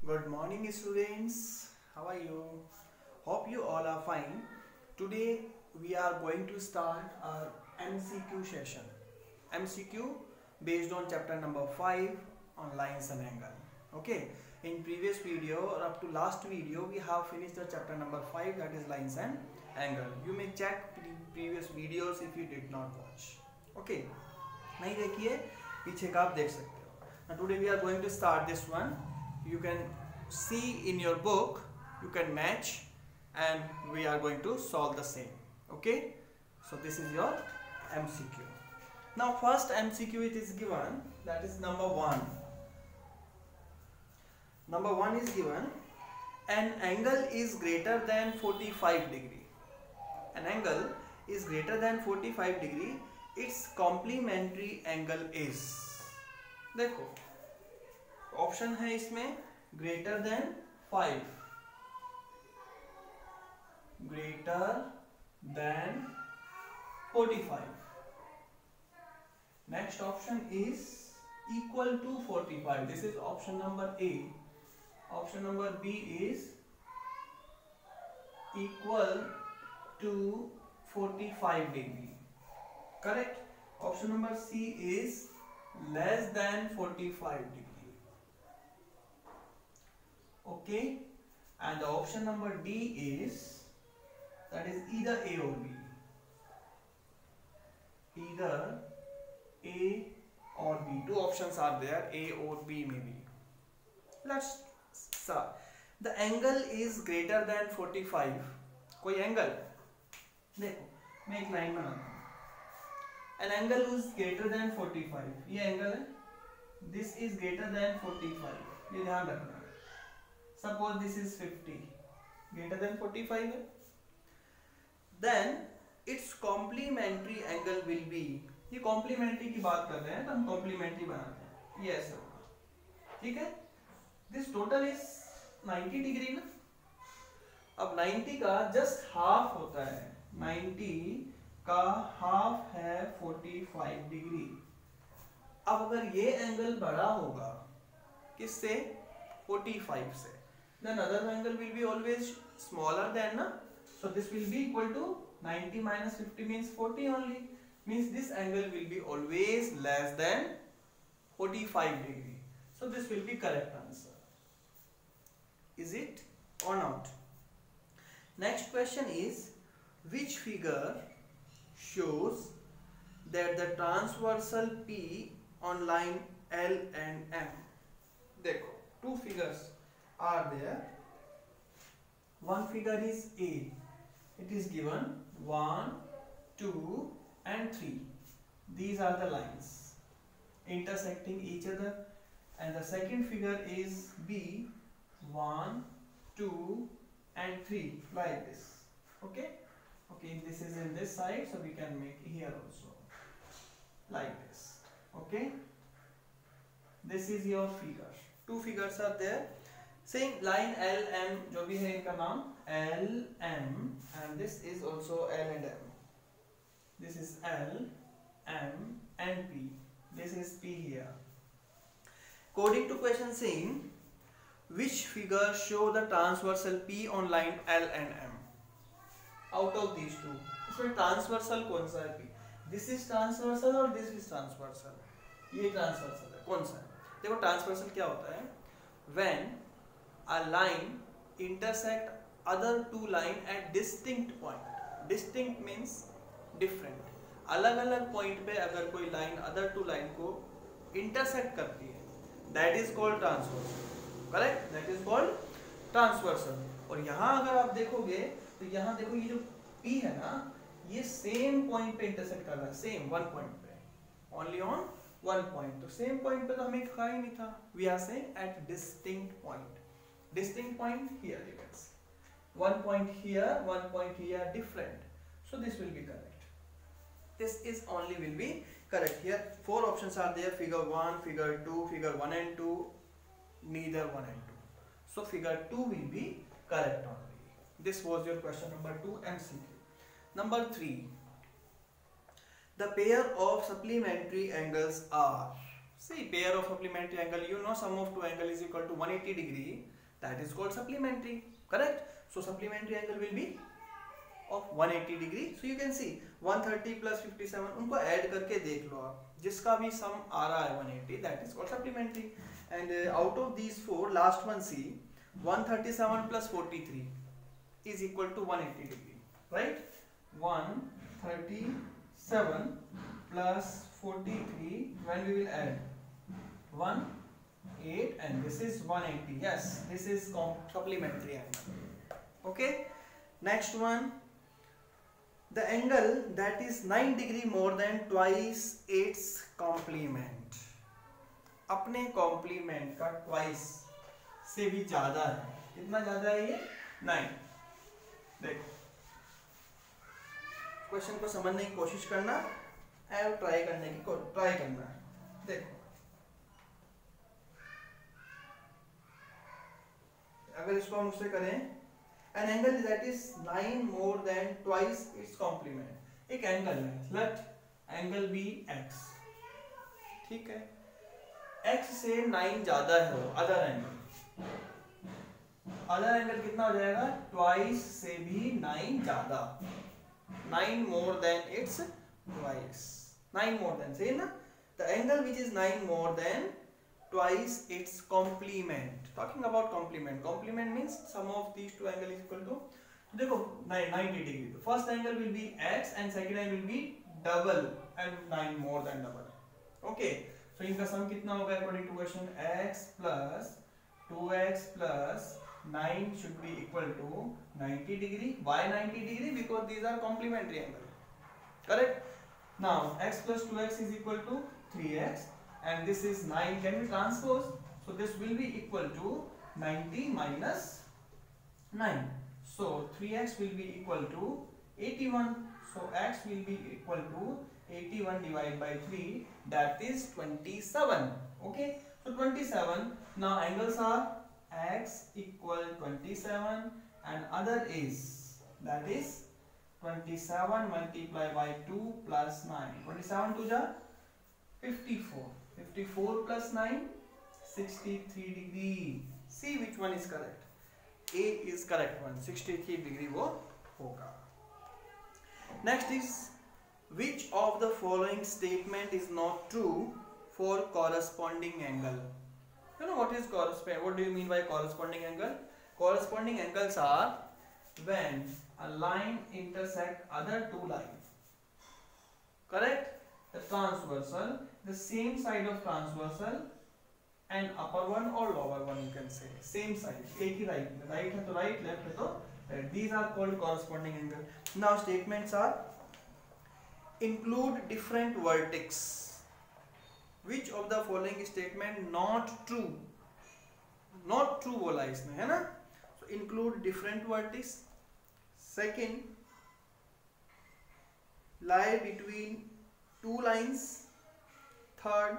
Good morning, students. How are you? Hope you all are fine. Today we are going to start our MCQ session. MCQ based on chapter number 5 on lines and angle. Okay. In previous video or up to last video we have finished the chapter number 5, that is lines and angle. You may check previous videos if you did not watch. Okay. नहीं देखिए पीछे का आप देख सकते हो. Now today we are going to start this one. You can see in your book, you can match, and we are going to solve the same. Okay, so this is your MCQ. Now first MCQ it is given, that is number 1. Number 1 is given, an angle is greater than 45 degree. An angle is greater than 45 degree, its complementary angle is. देखो option है इसमें greater than 5, greater than 45. Next option is equal to 45. This is option number A. Option number B is equal to 45 degree. Correct. Option number C is less than 45 degree. Okay, and the option number D is, that is either A or B. Either A or B. Two options are there, A or B maybe. Let's start. The angle is greater than 45. कोई angle देखो, मैं एक line बनाता हूँ. An angle is greater than 45. ये angle है. This is greater than 45. ये ध्यान रखना. Suppose this is 50. Greater than 45 है. Then its complementary angle will be. ये complementary की बात कर रहे हैं तो हम complementary बनाते हैं. ये ऐसा होगा. ठीक है. This total is 90 degree ना. अब 90 का just half होता है. 90 का हाफ है 45 डिग्री. अब अगर ये एंगल बड़ा होगा किससे? 45 से. Then other angle will be always smaller than ना. So this will be equal to 90 minus 50 means 40 only. Means this angle will be always less than 45 degree. So this will be correct answer. Is it or not? Next question is, which figure shows that the transversal P on line L and M. देखो, two figures are there. One figure is A. It is given 1, 2 and 3. These are the lines intersecting each other. And the second figure is B. 1, 2 and 3, like this. Okay. Okay, this is in this side, so we can make here also like this. Okay, this is your figure. Two figures are there saying line L M, जो भी है इनका नाम L M, and this is also L and M. This is L M and P. This is P here. According to question saying, which figure show the transversal P on line L and M? Out of these two, इसमें transversal कौन सा है? P. This is transversal और this is transversal. ये transversal है. कौन सा है? देखो ट्रांसवर्सल क्या होता है? When a line intersect other two line at distinct point. Distinct means different. अलग अलग point पे अगर कोई line other two line को intersect करती है, that is called transversal. Correct? That is called transversal. और यहाँ अगर आप देखोगे तो यहाँ देखो ये जो P है ना, ये सेम पॉइंट पे इंटरसेक्ट कर रहा है. सेम वन पॉइंट पे, ओनली ऑन वन पॉइंट. तो सेम पॉइंट पे तो हमें कहा ही नहीं था. We are saying at distinct point. Distinct point here you can see. One point here, one point here, different. So this will be correct. This is only will be correct. Here four options are there. Figure 1, figure 2, figure 1 and 2, neither 1 and 2. So figure 2 will be correct only. This was your question number 2 MCQ. Number 3. The pair of supplementary angles are. See, pair of supplementary angle. You know, sum of two angle is equal to 180 degree. that is called supplementary. Correct? So supplementary angle will be of 180 degree. So you can see 130 plus 57, उनको add करके देख लो आप, जिसका भी सम आ रहा है 180, that is called supplementary. And out of these four, last one see, 137 plus 43 is equal to 180 degree, right? 137 plus 43, when we will add 1, 8, and this is 180. Yes, this is supplementary angle. Okay, next one, the angle that is 9 degree more than twice its complement. अपने complement का twice से भी ज्यादा है. कितना ज्यादा है ये? 9. देखो, क्वेश्चन को समझने की कोशिश करना और ट्राई करना. देखो, अगर इसको हम उससे करें, an angle that is 9 more than twice its complement. एक एंगल है, let एंगल बी x. ठीक है, x से 9 ज्यादा है वो अदर एंगल. अदर एंगल कितना हो जाएगा? ट्वाइस से भी 9 ज्यादा. 9 more than its twice. 9 more than, सही ना? The angle which is 9 more than twice its complement. Talking about complement. Complement means sum of these two angles is equal to. देखो 90 degree. The first angle will be x and second angle will be double and 9 more than double. Okay. So इनका सम कितना होगा according to question? x plus 2x plus 9 should be equal to 90 degree. Why 90 degree? Because these are complementary angle. Correct? Now x plus 2x is equal to 3x and this is 9. Can we transpose? So this will be equal to 90 minus 9. So 3x will be equal to 81. So x will be equal to 81 divided by 3, that is 27. Okay, so 27. Now angles are x equal 27 and other is, that is 27 multiplied by 2 plus 9. 27 to the 54. 54 plus 9, 63 degree. See which one is correct. A is correct one. 63 degree वो होगा. Next is, which of the following statement is not true for corresponding angle? You know what is corresponding? What do you mean by corresponding angle? Corresponding angles are when a line intersect other two lines. Correct? The transversal, the same side of transversal and upper one or lower one, you can say same side. एक ही right है तो right, left है तो right. These are called corresponding angle. Now statements are, include different vertex. Which of the following statement not true? Not true बोला इसने, है ना? So include different vertex. Second, lie between two lines. Third,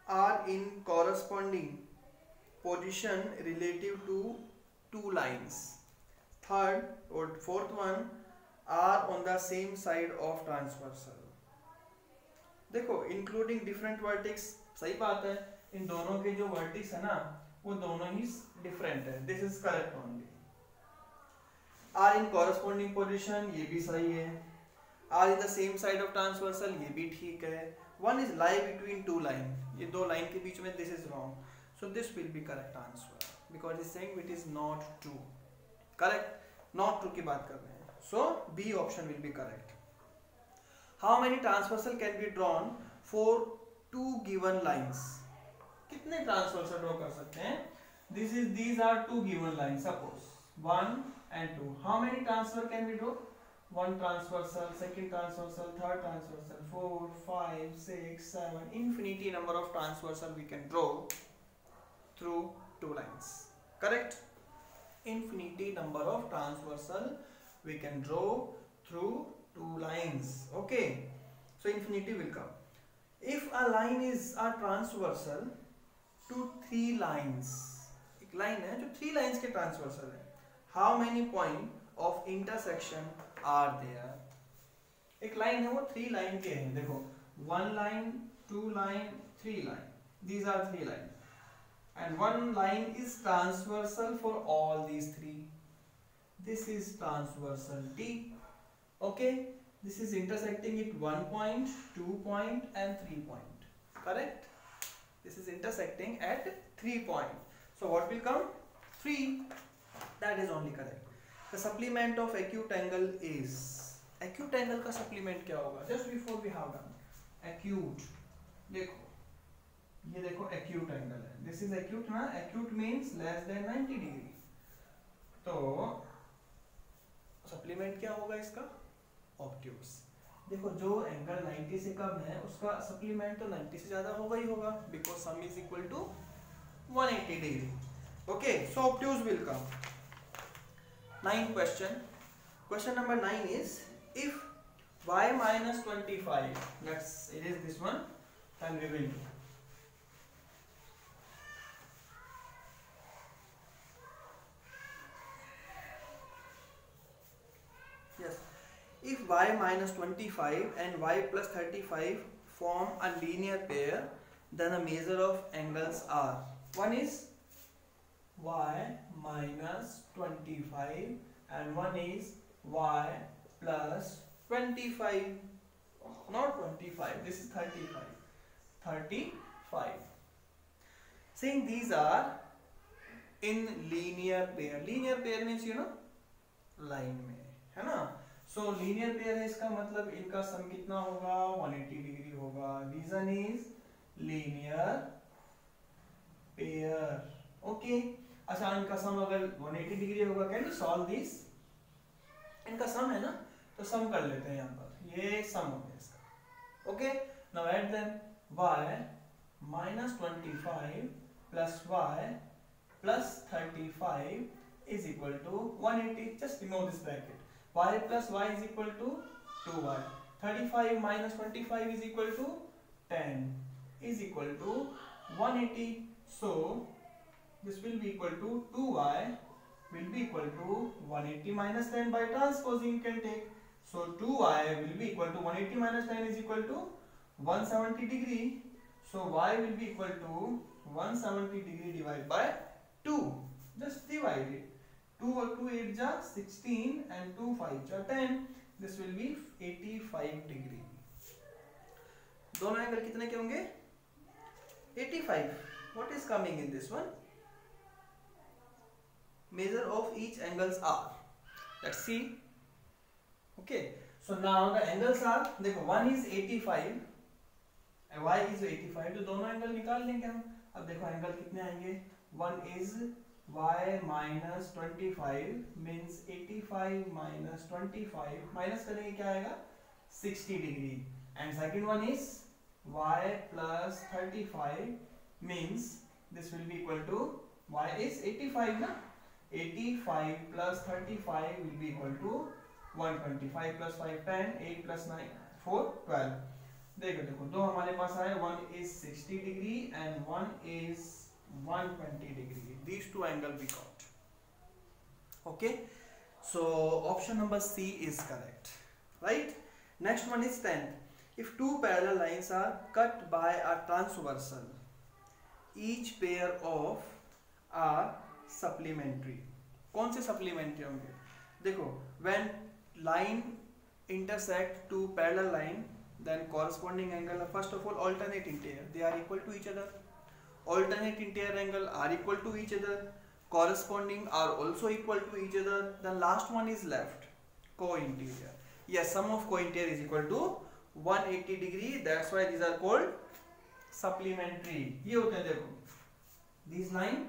are in corresponding position relative to two lines. Third or fourth one, are on the same side of transversal. देखो, including different vertex, सही बात है. इन दोनों के जो vertex है ना, वो दोनों ही different है. This is correct only. Are in corresponding position, ये भी सही है. Are in the same side of transversal, ये भी ठीक है. One is lie between two line. ये दो line के बीच में, this is wrong. So this will be correct answer because it's saying it is not true. Correct? Not true की बात कर रहे हैं. So B option will be correct. How many transversal can be drawn for two given lines? कितने transversal draw कर सकते हैं? These are two given lines. Suppose 1 and 2. How many transversal can we draw? One transversal, second transversal, third transversal, 4, 5, 6, 7. Infinity number of transversal we can draw through two lines. Correct? Infinity number of transversal we can draw through two lines. Okay, so infinity will come. If a line is a transversal to three lines, एक line है जो three lines के transversal है, how many point of intersection are there? एक line है वो three line के हैं. देखो, one line, two line, three line. These are three lines. and one line is transversal for all these three. This is transversal T. Okay, this is intersecting at 1 point, 2 point and 3 point. Correct? This is intersecting at 3 point. So what will come? 3. That is only correct. The supplement of acute angle is, acute angle का supplement क्या होगा? Just before we have done acute, देखो ये देखो acute angle है. This is acute ना? Acute means less than 90 degree. तो supplement क्या होगा इसका? Obtuse. देखो जो एंगल 90 से कम है उसका सप्लीमेंट तो 90 से ज्यादा होगा ही होगा, because sum is equal to 180 degree. Okay, so obtuse will come. 9 question. Question number 9 is, if y minus 25, let's erase this one, then we will do. Yes. If y minus 25 and y plus 35 form a linear pair, then the measure of angles are, one is y minus 25 and one is y plus 25, not 25, this is 35. Saying these are in linear pair. Linear pair means you know line में, है ना? So linear pair है, इसका मतलब इनका सम कितना होगा? 180 degree होगा. Reason is linear pair. Okay. अच्छा, इनका सम अगर 180 डिग्री होगा, कैन यू सॉल्व दिस? इनका सम है ना, तो सम कर लेते हैं यहाँ पर. ये सम हो गया इसका. Okay, now add them. y minus 25 plus y plus 35 is equal to 180. Just remove this bracket. Y plus y is equal to 2y. 35 minus 25 is equal to 10 is equal to 180. So this will be equal to 2y will be equal to 180 minus 10. By transposing you can take. So 2y will be equal to 180 minus 10 is equal to 170 degree. So y will be equal to 170 degree divided by 2. Just divide it. 2 or 2 8 ja 16 and 2 5 ja 10. This will be 85 degree. दोनों angle कितने के होंगे? 85. What is coming in this one? Measure of each angles are. Let's see. Okay. So now the angles are, देखो one is 85 and y is 85. तो दोनों angle निकाल लेंगे हम. अब देखो एंगल कितने आएंगे? One is y minus 25 means 85 minus 25. Minus करेंगे क्या आएगा? 60 degree. And second one is y plus 35 means this will be equal to, y is 85 ना? 85 plus 35 will be equal to 125 plus 5 10, 8 plus 9 4 12. देखो दो हमारे पास आए. One is 60 degree and one is 120 degree. These two angles we got. Okay, so option number C is correct, right? Next one is 10th. If two parallel lines are cut by a transversal, each pair of are supplementary. कौन से supplementary होंगे? देखो, when line intersect two parallel line, then corresponding angle are first of all alternate interior. They are equal to each other. Alternate interior angle are equal to each other. Corresponding are also equal to each other. The last one is left, co-interior. Yes, sum of co-interior is equal to 180 degree. That's why these are called supplementary. ये होते हैं देखो. This line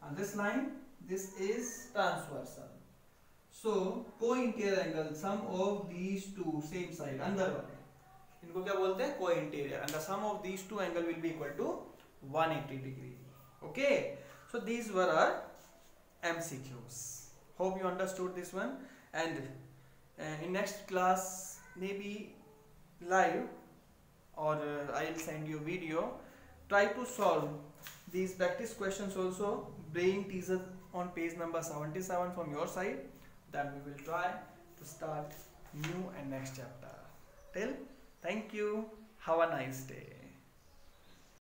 and this line, this is transversal. So co-interior angle, sum of these two same side अंदर वाले, इनको क्या बोलते हैं? Co-interior. And the sum of these two angle will be equal to 180 degree. Okay, so these were our MCQs. Hope you understood this one. And in next class, maybe live or I'll send you video. Try to solve these practice questions also. Brain teaser on page number 77 from your side. Then we will try to start new and next chapter. Till thank you. Have a nice day.